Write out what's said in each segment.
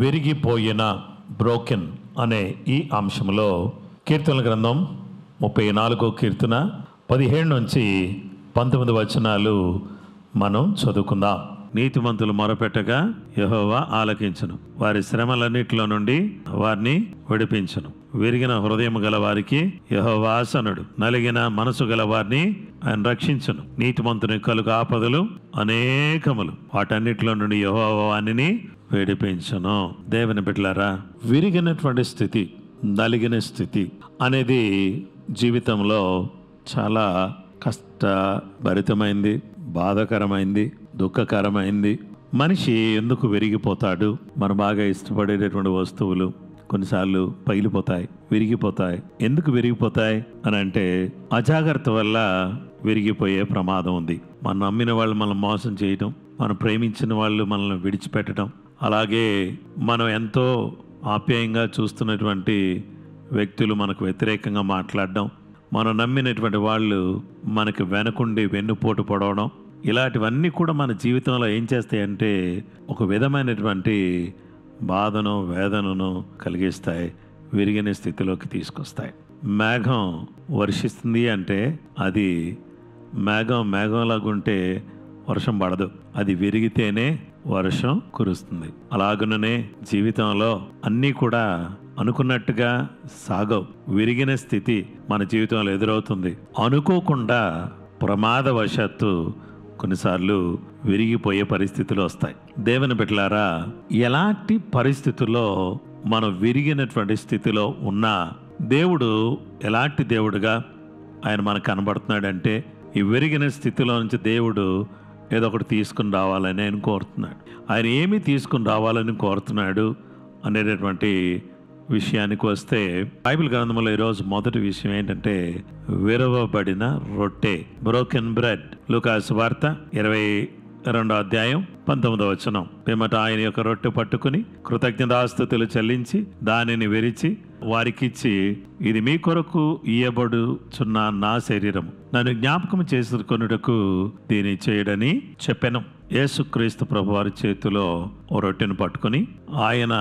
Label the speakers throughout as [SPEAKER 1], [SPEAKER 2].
[SPEAKER 1] విరిగిపోయిన బ్రోకెన్ అనే ఈ అంశంలో కీర్తనల గ్రంథం 34 కీర్తన 17 నుంచి 19 వచనాలు మనం చదువుకుందాం. నీతిమంతులు మొరపెట్టగా యెహోవా ఆలకించును, వారి శ్రమలన్నిటిలో నుండి వారిని విడిపించును. విరిగిన హృదయం గల వారికి యెహోవా ఆసనుడు, నలిగిన మనసు గల వారిని ఆయన రక్షించును. నీతిమంతుని కలుగు ఆపదలు అనేకములు, వాటన్నిటిలో నుండి యెహోవా వారిని విడిపించును. దేవుని బిడ్డలారా, విరిగినటువంటి స్థితి, నలిగిన స్థితి అనేది జీవితంలో చాలా కష్టభరితమైంది, బాధాకరమైంది, దుఃఖకరమైంది. మనిషి ఎందుకు విరిగిపోతాడు? మనం బాగా ఇష్టపడేటటువంటి వస్తువులు కొన్నిసార్లు పగిలిపోతాయి, విరిగిపోతాయి. ఎందుకు విరిగిపోతాయి అని అంటే అజాగ్రత్త వల్ల విరిగిపోయే ప్రమాదం ఉంది. మనం నమ్మిన వాళ్ళు మనం మోసం చేయటం, మనం ప్రేమించిన వాళ్ళు మనల్ని విడిచిపెట్టడం, అలాగే మనం ఎంతో ఆప్యాయంగా చూస్తున్నటువంటి వ్యక్తులు మనకు వ్యతిరేకంగా మాట్లాడడం, మనం నమ్మినటువంటి వాళ్ళు మనకి వెనకుండి వెన్నుపోటు పొడవడం, ఇలాంటివన్నీ కూడా మన జీవితంలో ఏం చేస్తాయంటే ఒక విధమైనటువంటి బాధను, వేదనను కలిగిస్తాయి, విరిగిన స్థితిలోకి తీసుకొస్తాయి. మేఘం వర్షిస్తుంది అంటే అది మేఘంలాగుంటే వర్షం పడదు, అది విరిగితేనే వర్షం కురుస్తుంది. అలాగుననే జీవితంలో అన్నీ కూడా అనుకున్నట్టుగా సాగవు. విరిగిన స్థితి మన జీవితంలో ఎదురవుతుంది. అనుకోకుండా ప్రమాదవశాత్తు కొన్నిసార్లు విరిగిపోయే పరిస్థితులు వస్తాయి. దేవుని బిడ్డలారా, ఎలాంటి పరిస్థితుల్లో మనం విరిగినటువంటి స్థితిలో ఉన్నా దేవుడు ఎలాంటి దేవుడుగా ఆయన మనకు కనబడుతున్నాడంటే, ఈ విరిగిన స్థితిలో నుంచి దేవుడు ఏదో ఒకటి తీసుకుని రావాలని ఆయన కోరుతున్నాడు. ఆయన ఏమి తీసుకుని రావాలని కోరుతున్నాడు అనేటటువంటి విషయానికి వస్తే, బైబిల్ గ్రంథంలో ఈరోజు మొదటి విషయం ఏంటంటే విరవబడిన రొట్టె, బ్రోకెన్ బ్రెడ్. లూకాసు వార్త 22వ అధ్యాయం 19వ వచనం. పిమ్మట ఆయన యొక్క రొట్టె పట్టుకుని కృతజ్ఞతాస్తుతులు చెల్లించి దానిని విరిచి వారికిచ్చి, ఇది మీ కొరకు ఇయ్యబడుచున్న నా శరీరం, నన్ను జ్ఞాపకం చేసుకొనుటకు దీని చేయడని చెప్పెను. యేసుక్రీస్తు ప్రభు వారి చేతిలో ఓ రొట్టెను పట్టుకుని ఆయన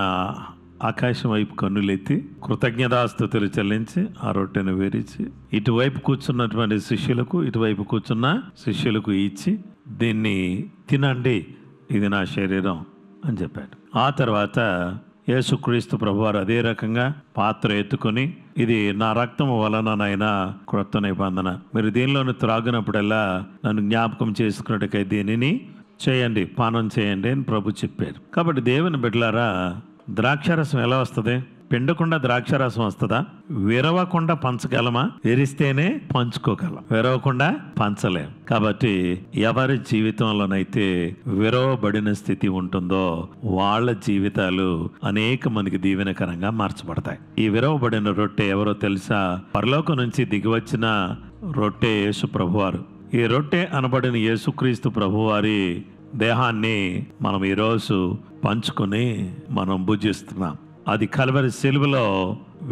[SPEAKER 1] ఆకాశం వైపు కన్నులెత్తి కృతజ్ఞతాస్తుతులు చెల్లించి ఆ రొట్టెను విరిచి ఇటువైపు కూర్చున్నటువంటి శిష్యులకు, ఇటువైపు కూర్చున్న శిష్యులకు ఇచ్చి, దీన్ని తినండి, ఇది నా శరీరం అని చెప్పాడు. ఆ తర్వాత యేసుక్రీస్తు ప్రభువారు అదే రకంగా పాత్ర ఎత్తుకొని, ఇది నా రక్తము వలననైనా క్రొత్త నిబంధన, మీరు దీనిలోని త్రాగినప్పుడల్లా నన్ను జ్ఞాపకం చేసుకున్నట్టుకై దీనిని చేయండి, పానం చేయండి అని ప్రభు చెప్పారు. కాబట్టి దేవుని బిడ్డలారా, ద్రాక్షారసం ఎలా వస్తుంది? పిండకుండా ద్రాక్షారసం వస్తుందా? విరవకుండా పంచగలమా? విరిస్తేనే పంచుకోగలం, విరవకుండా పంచలేం. కాబట్టి ఎవరి జీవితంలోనైతే విరవబడిన స్థితి ఉంటుందో వాళ్ళ జీవితాలు అనేక మందికి దీవెనకరంగా మార్చబడతాయి. ఈ విరవబడిన రొట్టె ఎవరో తెలుసా? పరలోకం నుంచి దిగివచ్చిన రొట్టె యేసు ప్రభువారు. ఈ రొట్టె అనబడిన యేసుక్రీస్తు ప్రభువారి దేహాన్ని మనం ఈరోజు పంచుకొని మనం భుజిస్తున్నాం. అది కల్వరి శిలువలో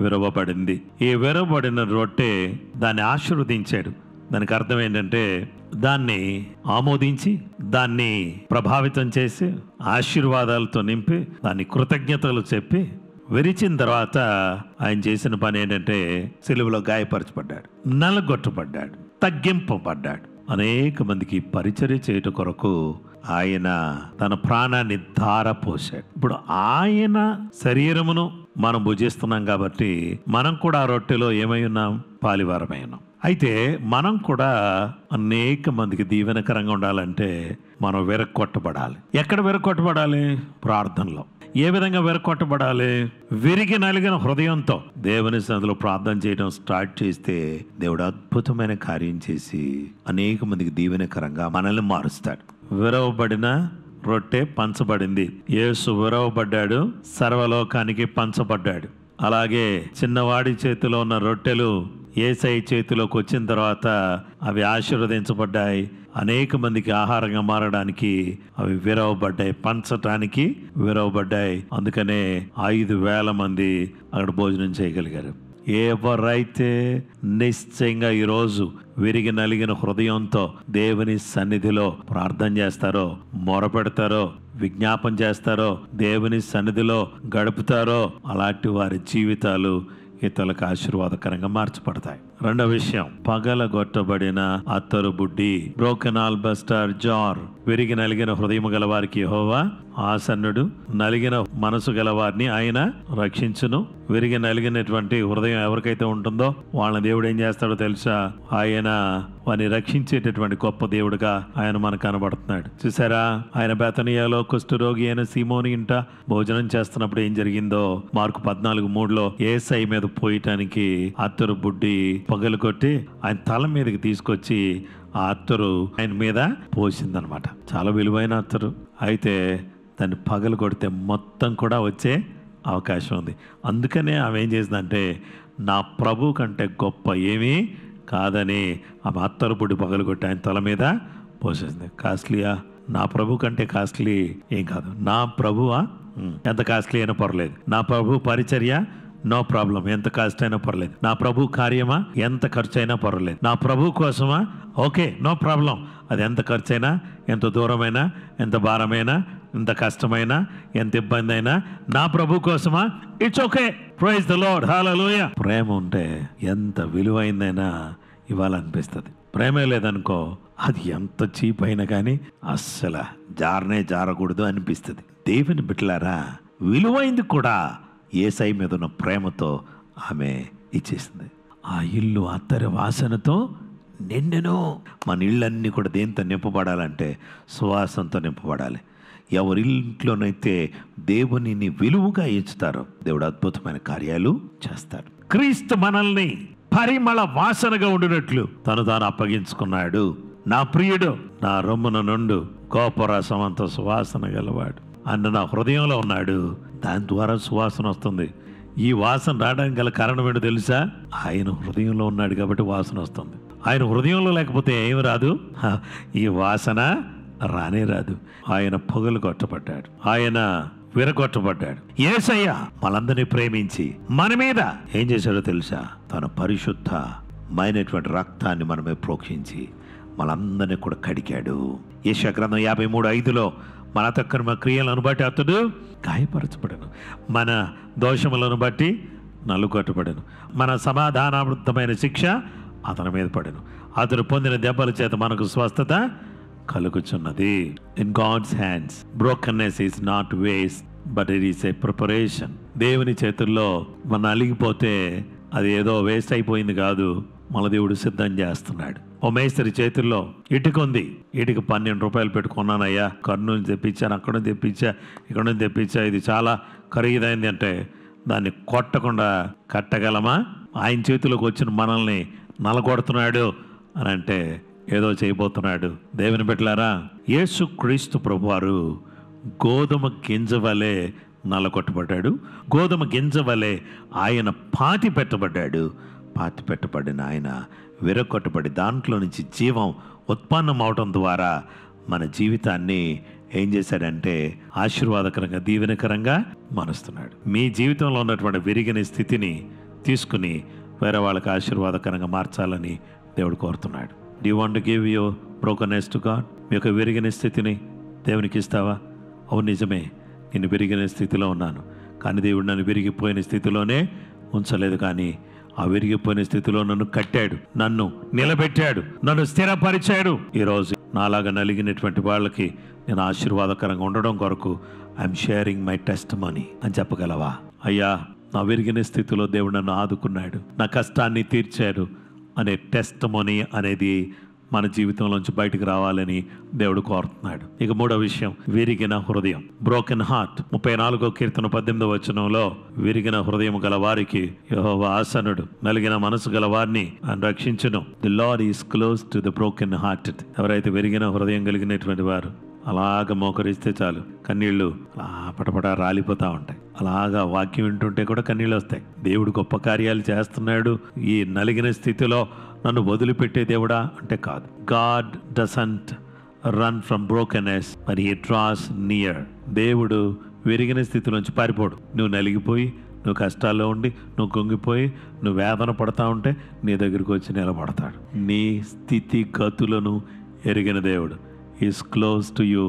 [SPEAKER 1] విరవబడింది. ఈ విరవబడిన రొట్టె దాన్ని ఆశీర్వదించాడు. దానికి అర్థం ఏంటంటే దాన్ని ఆమోదించి, దాన్ని ప్రభావితం చేసి, ఆశీర్వాదాలతో నింపి, దాన్ని కృతజ్ఞతలు చెప్పి విరిచిన తర్వాత ఆయన చేసిన పని ఏంటంటే శిలువలో గాయపరచబడ్డాడు, నలగొట్టబడ్డాడు, తగ్గింపబడ్డాడు. అనేక మందికి పరిచర్య చేయట కొరకు ఆయన తన ప్రాణాన్ని ధారపోశాడు. ఇప్పుడు ఆయన శరీరమును మనం భుజిస్తున్నాం కాబట్టి మనం కూడా ఆ రొట్టెలో ఏమై ఉన్నాం? పాలివారమై ఉన్నాం. అయితే మనం కూడా అనేక మందికి దీవెనకరంగా ఉండాలంటే మనం విరగొట్టబడాలి. ఎక్కడ విరగొట్టబడాలి? ప్రార్థనలో. ఏ విధంగా విరగొట్టబడాలి? విరిగి నలిగిన హృదయంతో దేవుని సన్నిధిలో ప్రార్థన చేయడం స్టార్ట్ చేస్తే దేవుడు అద్భుతమైన కార్యం చేసి అనేక మందికి దీవెనకరంగా మనల్ని మారుస్తాడు. విరవబడిన రొట్టె పంచబడింది. యేసు విరవబడ్డాడు, సర్వలోకానికి పంచబడ్డాడు. అలాగే చిన్నవాడి చేతిలో ఉన్న రొట్టెలు యేసయ్య చేతిలోకి వచ్చిన తర్వాత అవి ఆశీర్వదించబడ్డాయి. అనేక మందికి ఆహారంగా మారడానికి అవి విరవబడ్డాయి, పంచటానికి విరవబడ్డాయి. అందుకనే 5,000 మంది అక్కడ భోజనం చేయగలిగారు. ఎవరైతే నిశ్చయంగా ఈరోజు విరిగి నలిగిన హృదయంతో దేవుని సన్నిధిలో ప్రార్థన చేస్తారో, మొరపెడతారో, విజ్ఞాపన చేస్తారో, దేవుని సన్నిధిలో గడుపుతారో అలాంటి వారి జీవితాలు ఇతరులకు ఆశీర్వాదకరంగా మార్చబడతాయి. రెండవ విషయం, పగలగొట్టబడిన అత్తరు బుడ్డి, బ్రోకెన్ ఆల్బస్టర్ జార్. విరిగి నలిగిన హృదయం గల వారికి యెహోవా ఆసన్నుడు, నలిగిన మనసు గల వారిని ఆయన రక్షించును. విరిగి నలిగినటువంటి హృదయం ఎవరికైతే ఉంటుందో వాళ్ళని దేవుడు ఏం చేస్తాడో తెలుసా? ఆయన వారిని రక్షించేటటువంటి గొప్ప దేవుడుగా ఆయన మనకు కనబడుతున్నాడు. చూసారా, ఆయన బెతనియాలో కుష్ఠరోగి అయిన సీమోని ఇంట భోజనం చేస్తున్నప్పుడు ఏం జరిగిందో మార్కు 14:3 యేసై మీద పోయటానికి అత్తరు బుడ్డి పగలు కొట్టి ఆయన తల మీదకి తీసుకొచ్చి ఆ అత్తరు ఆయన మీద పోసిందనమాట. చాలా విలువైన అత్తరు. అయితే దాన్ని పగలు కొడితే మొత్తం కూడా వచ్చే అవకాశం ఉంది. అందుకనే ఆమె ఏం చేసిందంటే, నా ప్రభు కంటే గొప్ప ఏమీ కాదని ఆమె అత్తరు బుడ్డి పగలు కొట్టి ఆయన తల మీద పోసేసింది. కాస్ట్లీయా? నా ప్రభు కంటే కాస్ట్లీ ఏం కాదు. నా ప్రభువా? ఎంత కాస్ట్లీ అయినా పర్లేదు. నా ప్రభు పరిచర్య నో ప్రాబ్లం, ఎంత కాస్ట్ అయినా పర్లేదు. నా ప్రభు కార్యమా? ఎంత ఖర్చు అయినా పర్వాలేదు. నా ప్రభు కోసమా? Okay, no problem. అది ఎంత ఖర్చు అయినా, ఎంత దూరమైనా, ఎంత భారమైనా, ఎంత కష్టమైనా, ఎంత ఇబ్బంది అయినా, నా ప్రభు కోసమా? It's okay. Praise the Lord, hallelujah. ప్రేమ ఉంటే ఎంత విలువైందైనా ఇవ్వాలనిపిస్తుంది. ప్రేమే లేదనుకో, అది ఎంత చీప్ అయినా కానీ అస్సలు జారనే జారకూడదు అనిపిస్తుంది. దేవుని బిడ్డలారా, విలువైంది కూడా యేసయ్య మీద ఉన్న ప్రేమతో ఆమె ఇచ్చేసింది. ఆ ఇల్లు అత్తరి వాసనతో నిండెను. మన ఇళ్ళన్నీ కూడా దేంతో నింపబడాలంటే సువాసనతో నింపబడాలి. ఎవరి ఇంట్లోనైతే దేవునిని విలువగా ఎంచుతారో దేవుడు అద్భుతమైన కార్యాలు చేస్తారు. క్రీస్తు మనల్ని పరిమళ వాసనగా ఉండినట్లు తను తాను అప్పగించుకున్నాడు. నా ప్రియుడు నా రొమ్మున నుండు గోపరసమంత సువాసన గలవాడు అన్న నా హృదయంలో ఉన్నాడు. దాని ద్వారా సువాసన వస్తుంది. ఈ వాసన రావడానికి గల కారణం ఏంటో తెలుసా? ఆయన హృదయంలో ఉన్నాడు కాబట్టి వాసన వస్తుంది. ఆయన హృదయంలో లేకపోతే ఏమి రాదు, ఈ వాసన రానే రాదు. ఆయన పగలు కొట్టబడ్డాడు, ఆయన విరగొట్టబడ్డాడు. యేసయ్య మనందరినీ ప్రేమించి మన మీద ఏం చేశాడో తెలుసా? తన పరిశుద్ధమైనటువంటి రక్తాన్ని మనమే ప్రోక్షించి మనందరినీ కూడా కడిగాడు. యెషయా గ్రంథం 53:5 మన అతిక్రమ క్రియలను బట్టి అతడు గాయపరచబడను, మన దోషములను బట్టి నలుగొట్టబడను, మన సమాధానావృతమైన శిక్ష అతని మీద పడను, అతడు పొందిన దెబ్బల చేత మనకు స్వస్థత కలుగుచున్నది. In God's hands brokenness is not waste but it is a preparation. దేవుని చేతుల్లో మన అలిగిపోతే అది ఏదో వేస్ట్ అయిపోయింది కాదు, మన దేవుడు సిద్ధం చేస్తున్నాడు. ఓ మేస్త్రి చేతుల్లో ఇటుక ఉంది, ఇటుక 12 రూపాయలు పెట్టుకున్నానయ్యా, కర్నూలు తెప్పించాను, అక్కడ తెప్పించా, ఇక్కడ నుంచి తెప్పించా, ఇది చాలా ఖరీదైంది అంటే దాన్ని కొట్టకుండా కట్టగలమా? ఆయన చేతిలోకి వచ్చిన మనల్ని నలగొడుతున్నాడు అని అంటే ఏదో చేయబోతున్నాడు. దేవుని బిడ్డలారా, యేసు క్రీస్తు ప్రభువారు గోధుమ గింజ వలె నలగొట్టబడ్డాడు. గోధుమ గింజ వలె ఆయన పాతి పెట్టబడ్డాడు. పాతి పెట్టబడిన ఆయన విరగొట్టబడి దాంట్లో నుంచి జీవం ఉత్పన్నం అవడం ద్వారా మన జీవితాన్ని ఏం చేశాడంటే ఆశీర్వాదకరంగా, దీవెనకరంగా మారుస్తున్నాడు. మీ జీవితంలో ఉన్నటువంటి విరిగిన స్థితిని తీసుకుని వేరే వాళ్ళకి ఆశీర్వాదకరంగా మార్చాలని దేవుడు కోరుతున్నాడు. Do you want to give your brokenness to God? మీ యొక్క విరిగిన స్థితిని దేవునికి ఇస్తావా? అవును, నిజమే, నేను విరిగిన స్థితిలో ఉన్నాను, కానీ దేవుడు నన్ను విరిగిపోయిన స్థితిలోనే ఉంచలేదు, కానీ ఆ విరిగిపోయిన స్థితిలో నన్ను కట్టాడు, నన్ను నిలబెట్టాడు, నన్ను స్థిరపరిచాడు. ఈరోజు నాలాగా నలిగినటువంటి వాళ్ళకి నేను ఆశీర్వాదకరంగా ఉండడం కొరకు I'm sharing my test money అని చెప్పగలవా? అయ్యా, నా విరిగిన స్థితిలో దేవుడు నన్ను ఆదుకున్నాడు, నా కష్టాన్ని తీర్చాడు అనే టెస్ట్ మనీ అనేది మన జీవితంలోంచి బయటకు రావాలని దేవుడు కోరుతున్నాడు. ఇక మూడో విషయం, విరిగిన హృదయం, బ్రోకెన్ హార్ట్. 34వ కీర్తన 18వ వచనంలో విరిగిన హృదయం గల వారికి యెహోవా ఆసన్నుడు, నలిగిన మనసు గల వారిని ఆయన రక్షించును. The lord is close to the broken hearted. ఎవరైతే విరిగిన హృదయం కలిగినటువంటి వారు అలాగ మోకరిస్తే చాలు కన్నీళ్లు అలా పటపట రాలిపోతూ ఉంటాయి. అలాగా వాక్యం వింటుంటే కూడా కన్నీళ్ళు వస్తాయి. దేవుడు గొప్ప కార్యాలు చేస్తున్నాడు. ఈ నలిగిన స్థితిలో నన్ను వదిలిపెట్టే దేవుడా అంటే కాదు. God doesn't run from brokenness but he draws near. దేవుడు విరిగిన స్థితిలోంచి పారిపోడు. నువ్వు నలిగిపోయి, నువ్వు కష్టాల్లో ఉండి, నువ్వు కుంగిపోయి, నువ్వు వేదన పడతా ఉంటే నీ దగ్గరికి వచ్చి నిలబడతాడు. నీ స్థితి గతులను ఎరిగిన దేవుడు is close to you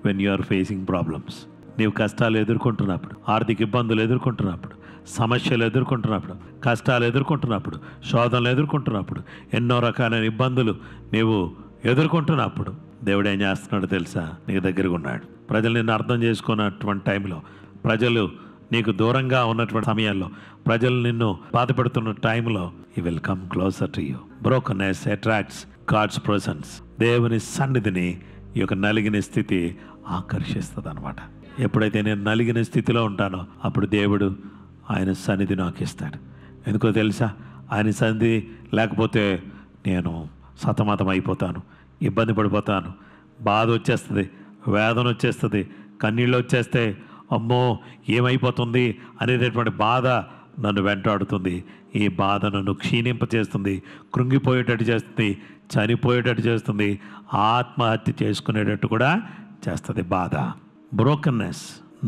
[SPEAKER 1] when you are facing problems. నీవు కష్టాలు ఎదుర్కొంటున్నప్పుడు, ఆర్థిక ఇబ్బందులు ఎదుర్కొంటున్నప్పుడు, సమస్యలు ఎదుర్కొంటున్నప్పుడు, కష్టాలు ఎదుర్కొంటున్నప్పుడు, శోధనలు ఎదుర్కొంటున్నప్పుడు, ఎన్నో రకాలైన ఇబ్బందులు నీవు ఎదుర్కొంటున్నప్పుడు దేవుడు ఏం చేస్తున్నాడో తెలుసా? నీకు దగ్గరగా ఉన్నాడు. ప్రజలు నిన్ను అర్థం చేసుకున్నటువంటి టైంలో, ప్రజలు నీకు దూరంగా ఉన్నటువంటి సమయాల్లో, ప్రజలు నిన్ను బాధపెడుతున్న టైంలో, he will come closer to you. Brokenness attracts God's presence. దేవుని సన్నిధిని ఈ యొక్క నలిగిన స్థితి ఆకర్షిస్తుంది అనమాట. ఎప్పుడైతే నేను నలిగిన స్థితిలో ఉంటానో అప్పుడు దేవుడు ఆయన సన్నిధి నాకు ఇస్తాడు. ఎందుకో తెలుసా? ఆయన సన్నిధి లేకపోతే నేను సతమతం అయిపోతాను, ఇబ్బంది పడిపోతాను, బాధ వచ్చేస్తుంది, వేదన వచ్చేస్తుంది, కన్నీళ్ళు వచ్చేస్తే అమ్మో ఏమైపోతుంది అనేటటువంటి బాధ నన్ను వెంటాడుతుంది. ఈ బాధ నన్ను క్షీణింపచేస్తుంది, కృంగిపోయేటట్టు చేస్తుంది, చనిపోయేటట్టు చేస్తుంది, ఆత్మహత్య చేసుకునేటట్టు కూడా చేస్తుంది బాధ. బ్రోకన్నెస్,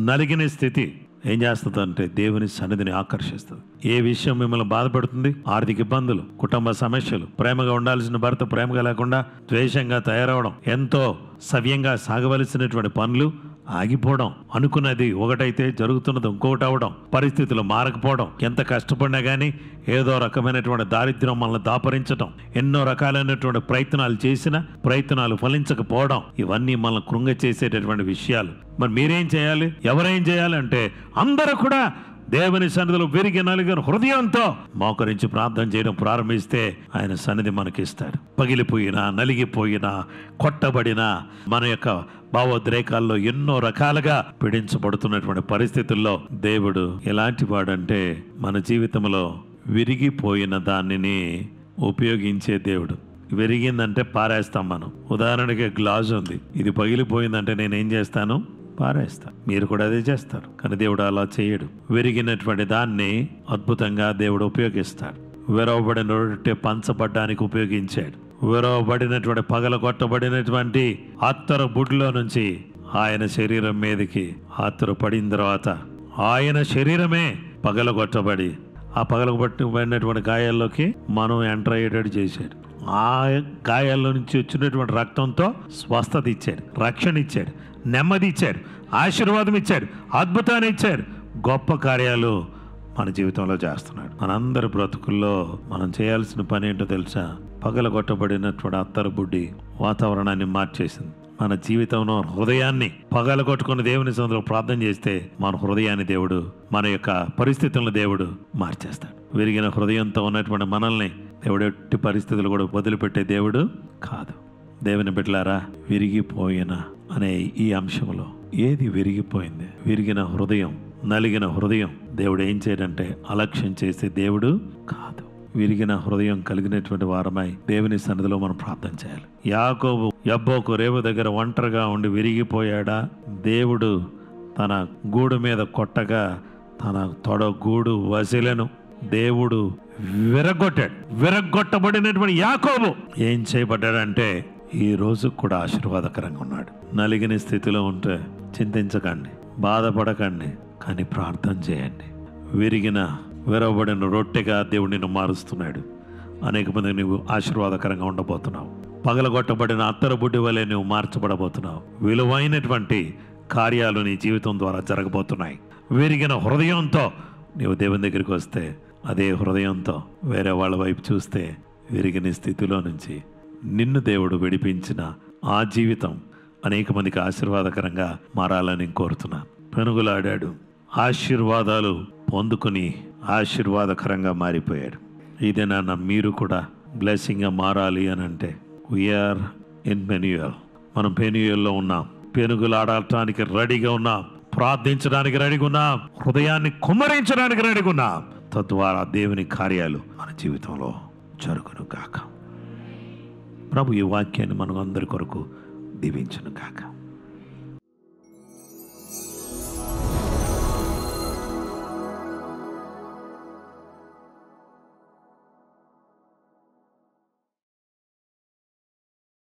[SPEAKER 1] నలిగిన స్థితి ఏం చేస్తుంది అంటే దేవుని సన్నిధిని ఆకర్షిస్తుంది. ఏ విషయం మిమ్మల్ని బాధపడుతుంది? ఆర్థిక ఇబ్బందులు, కుటుంబ సమస్యలు, ప్రేమగా ఉండాల్సిన భర్త ప్రేమగా లేకుండా ద్వేషంగా తయారవడం, ఎంతో సవ్యంగా సాగవలసినటువంటి పనులు ఆగిపోవడం, అనుకున్నది ఒకటైతే జరుగుతున్నది ఇంకొకటి అవడం, పరిస్థితులు మారకపోవడం, ఎంత కష్టపడినా కానీ ఏదో రకమైనటువంటి దారిద్ర్యం మనల్ని దాపరించడం, ఎన్నో రకాలైనటువంటి ప్రయత్నాలు చేసినా ప్రయత్నాలు ఫలించకపోవడం, ఇవన్నీ మనల్ని కృంగ చేసేటటువంటి విషయాలు. మరి మీరేం చేయాలి? ఎవరేం చేయాలంటే అందరూ కూడా దేవుని సన్నిధిలో విరిగి నలిగిన హృదయంతో మోకరించి ప్రార్థన చేయడం ప్రారంభిస్తే ఆయన సన్నిధి మనకిస్తాడు. పగిలిపోయినా, నలిగిపోయినా, కొట్టబడినా, మన యొక్క భావోద్రేకాల్లో ఎన్నో రకాలుగా పీడించబడుతున్నటువంటి పరిస్థితుల్లో దేవుడు ఎలాంటి వాడంటే మన జీవితంలో విరిగిపోయిన దానిని ఉపయోగించే దేవుడు. విరిగిందంటే పారేస్తాం మనం. ఉదాహరణకి గ్లాస్ ఉంది, ఇది పగిలిపోయిందంటే నేనేం చేస్తాను? పారేస్తా. మీరు కూడా అదే చేస్తారు. కానీ దేవుడు అలా చేయడు. విరిగినటువంటి దాన్ని అద్భుతంగా దేవుడు ఉపయోగిస్తాడు. విరవబడిన రొట్టె పంచబడ్డానికి ఉపయోగించాడు. విరవబడినటువంటి పగలగొట్టబడినటువంటి అత్తరు బుడ్లో నుంచి ఆయన శరీరం మీదకి అత్తరు పడిన తర్వాత ఆయన శరీరమే పగలగొట్టబడి ఆ పగలగొట్టబడినటువంటి గాయాల్లోకి మనం ఎంటర్ అయ్యేటట్టు చేశాడు. ఆ గాయాల్లో నుంచి వచ్చినటువంటి రక్తంతో స్వస్థత ఇచ్చాడు, రక్షణ ఇచ్చాడు, నెమ్మది ఇచ్చాడు, ఆశీర్వాదం ఇచ్చాడు, అద్భుతాన్ని ఇచ్చాడు. గొప్ప కార్యాలు మన జీవితంలో చేస్తున్నాడు. మనందరి బ్రతుకుల్లో మనం చేయాల్సిన పని ఏంటో తెలుసా? పగలగొట్టబడినటువంటి అత్తరు బుడ్డి వాతావరణాన్ని మార్చేసింది. మన జీవితంలో హృదయాన్ని పగలగొట్టుకుని దేవుని సన్నిధిలో ప్రార్థన చేస్తే మన హృదయాన్ని దేవుడు, మన యొక్క పరిస్థితులను దేవుడు మార్చేస్తాడు. విరిగిన హృదయంతో ఉన్నటువంటి మనల్ని దేవుడు ఎట్టి పరిస్థితులు కూడా వదిలిపెట్టే దేవుడు కాదు. దేవుని బిడ్డలారా, విరిగిపోయిన అనే ఈ అంశంలో ఏది విరిగిపోయింది? విరిగిన హృదయం, నలిగిన హృదయం దేవుడు ఏం చేయడంటే అలక్ష్యం చేసే దేవుడు కాదు. విరిగిన హృదయం కలిగినటువంటి వారమై దేవుని సన్నిధిలో మనం ప్రార్థన చేయాలి. యాకోబు యబ్బోకు రేవు దగ్గర ఒంటరిగా ఉండి విరిగిపోయాడా? దేవుడు తన గూడు మీద కొట్టగా తన తొడ గూడు వసిలను దేవుడు విరగొట్టాడు. విరగొట్టబడినటువంటి యాకోబు ఏం చేయబడ్డాడంటే ఈ రోజు కూడా ఆశీర్వాదకరంగా ఉన్నాడు. నలిగిన స్థితిలో ఉంటే చింతించకండి, బాధపడకండి, కానీ ప్రార్థన చేయండి. విరవబడిన రొట్టెగా దేవుడు నిన్ను మారుస్తున్నాడు. అనేక మంది నువ్వు ఆశీర్వాదకరంగా ఉండబోతున్నావు. పగలగొట్టబడిన అత్తరు బుడ్డి వలె నువ్వు మార్చబడబోతున్నావు. విలువైనటువంటి కార్యాలు నీ జీవితం ద్వారా జరగబోతున్నాయి. విరిగిన హృదయంతో నీవు దేవుని దగ్గరికి వస్తే, అదే హృదయంతో వేరే వాళ్ళ వైపు చూస్తే, విరిగిన స్థితిలో నుంచి నిన్ను దేవుడు విడిపించిన ఆ జీవితం అనేక మందికి ఆశీర్వాదకరంగా మారాలని కోరుతున్నాను. పెనుగులాడాడు, ఆశీర్వాదాలు పొందుకుని ఆశీర్వాదకరంగా మారిపోయాడు. ఇదేనా మీరు కూడా బ్లెస్సింగ్గా మారాలి అని అంటే వీఆర్ ఇన్ పెన్యూయల్. మనం పెన్యూయల్లో ఉన్నాం. పెనుగులాడటానికి రెడీగా ఉన్నాం, ప్రార్థించడానికి రెడీగా ఉన్నాం, హృదయాన్ని కుమ్మరించడానికి రెడీగా ఉన్నాం. తద్వారా దేవుని కార్యాలు మన జీవితంలో జరుగును గాక. ప్రభు ఈ వాక్యాన్ని మనం అందరి కొరకు దీవించును గాక.